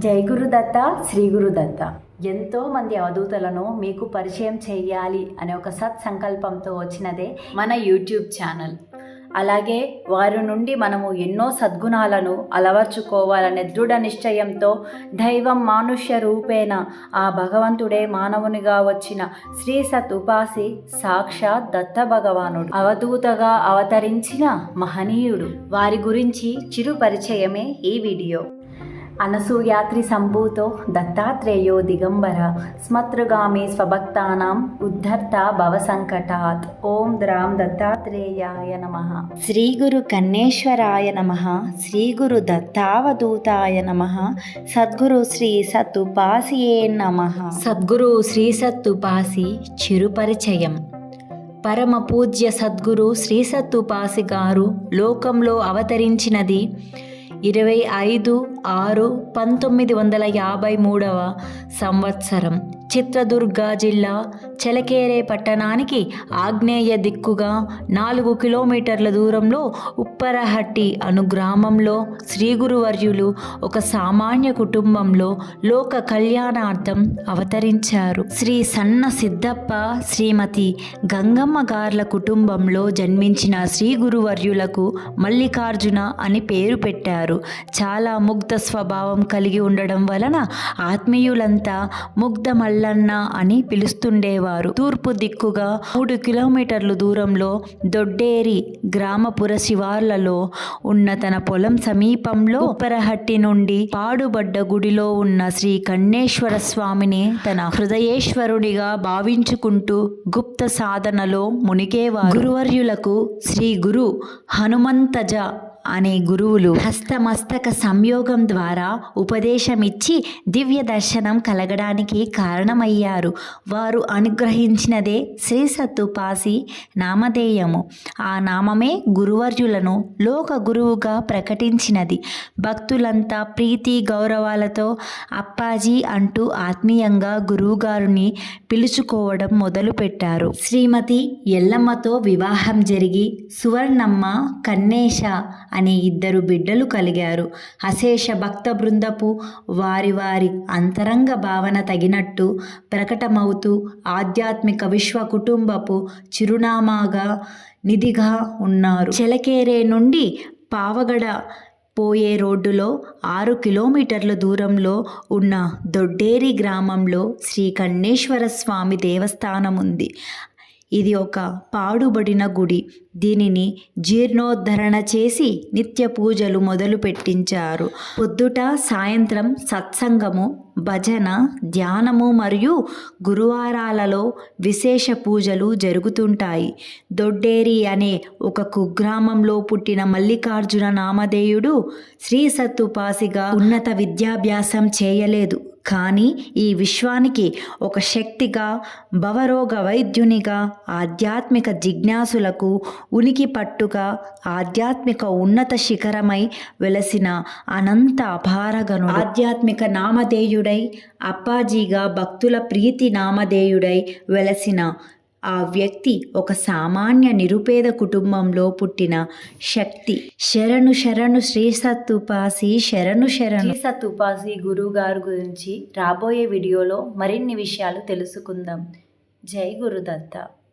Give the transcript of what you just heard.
జై గురుదత్త, శ్రీ గురుదత్త. ఎంతోమంది అవధూతలను మీకు పరిచయం చేయాలి అనే ఒక సత్సంకల్పంతో వచ్చినదే మన యూట్యూబ్ ఛానల్. అలాగే వారి నుండి మనము ఎన్నో సద్గుణాలను అలవర్చుకోవాలనే దృఢ నిశ్చయంతో దైవం మానుష్య రూపేణ ఆ భగవంతుడే మానవునిగా వచ్చిన శ్రీ సత్ ఉపాసి సాక్షాత్ దత్త భగవానుడు అవధూతగా అవతరించిన మహనీయుడు. వారి గురించి చిరు పరిచయమే ఈ వీడియో. అనసూయాత్రి సంభూతో దత్తాత్రేయో దిగంబర స్మతృగామి స్వభక్తానాం ఉద్ధర్త భవసంకటాత్. ఓం ద్రాం దత్తాత్రేయాయ నమః. శ్రీ గురు కన్నేశ్వరాయ నమః. శ్రీ గురు దత్తావధూతాయ నమః. సద్గురు శ్రీ సత్తుపాసియే నమః. సద్గురు శ్రీ సత్తుపాసి చిరు పరిచయం. పరమ పూజ్య సద్గురు శ్రీ సత్తుపాసి గారు లోకంలో అవతరించినది 25/6/1953 సంవత్సరం. చిత్రదుర్గ జిల్లా చలకేరే పట్టణానికి ఆగ్నేయ దిక్కుగా 4 కిలోమీటర్ల దూరంలో ఉప్పరహట్టి అను గ్రామంలో శ్రీ గురువర్యులు ఒక సామాన్య కుటుంబంలో లోక కళ్యాణార్థం అవతరించారు. శ్రీ సన్న సిద్ధప్ప శ్రీమతి గంగమ్మ గార్ల కుటుంబంలో జన్మించిన శ్రీ గురువర్యులకు మల్లికార్జున అని పేరు పెట్టారు. చాలా ముగ్ధ స్వభావం కలిగి ఉండడం వలన ఆత్మీయులంతా ముగ్ధ మల్లన్న అని పిలుస్తుండేవారు. తూర్పు దిక్కుగా 3 కిలోమీటర్ల దూరంలో దొడ్డేరి గ్రామపుర శివార్లలో ఉన్న తన పొలం సమీపంలో ఉప్పరహట్టి నుండి పాడుబడ్డ గుడిలో ఉన్న శ్రీ కన్నేశ్వర స్వామిని తన హృదయేశ్వరుడిగా భావించుకుంటూ గుప్త సాధనలో మునిగేవారు. గురువర్యులకు శ్రీ గురు హనుమంతజ అనే గురువులు హస్తమస్తక సంయోగం ద్వారా ఉపదేశమిచ్చి దివ్య దర్శనం కలగడానికి కారణమయ్యారు. వారు అనుగ్రహించినదే శ్రీ సత్తుపాసి నామధేయము. ఆ నామమే గురువర్యులను లోక గురువుగా ప్రకటించినది. భక్తులంతా ప్రీతి గౌరవాలతో అప్పాజీ అంటూ ఆత్మీయంగా గురువుగారిని పిలుచుకోవడం మొదలుపెట్టారు. శ్రీమతి ఎల్లమ్మతో వివాహం జరిగి సువర్ణమ్మ, కన్నేశ అనే 2 బిడ్డలు కలిగారు. అశేష భక్త బృందపు వారి వారి అంతరంగ భావన తగినట్టు ప్రకటమవుతూ ఆధ్యాత్మిక విశ్వ కుటుంబపు చిరునామాగా నిధిగా ఉన్నారు. చెలకేరే నుండి పావగడ పోయే రోడ్డులో 6 కిలోమీటర్ల దూరంలో ఉన్న దొడ్డేరి గ్రామంలో శ్రీ కన్నేశ్వర స్వామి దేవస్థానం ఉంది. ఇది ఒక పాడుబడిన గుడి. దీనిని జీర్ణోద్ధరణ చేసి నిత్య పూజలు మొదలు పెట్టించారు. పొద్దుట సాయంత్రం సత్సంగము, భజన, ధ్యానము మరియు గురువారాలలో విశేష పూజలు జరుగుతుంటాయి. దొడ్డేరి అనే ఒక కుగ్రామంలో పుట్టిన మల్లికార్జున నామధేయుడు శ్రీ సత్తుపాసిగా ఉన్నత విద్యాభ్యాసం చేయలేదు. కానీ ఈ విశ్వానికి ఒక శక్తిగా, భవరోగ వైద్యునిగా, ఆధ్యాత్మిక జిజ్ఞాసులకు ఉనికి పట్టుగా, ఆధ్యాత్మిక ఉన్నత శిఖరమై వెలసిన అనంత అపారగనుడు. ఆధ్యాత్మిక నామధేయుడై అప్పాజీగా భక్తుల ప్రీతి నామధేయుడై వెలసిన ఆ వ్యక్తి ఒక సామాన్య నిరుపేద కుటుంబంలో పుట్టిన శక్తి. శరణు శరణు శ్రీ సత్తుపాసి, శరణు శరణు. శ్రీ సత్తుపాసి గురువు గారి గురించి రాబోయే వీడియోలో మరిన్ని విషయాలు తెలుసుకుందాం. జై గురుదత్త.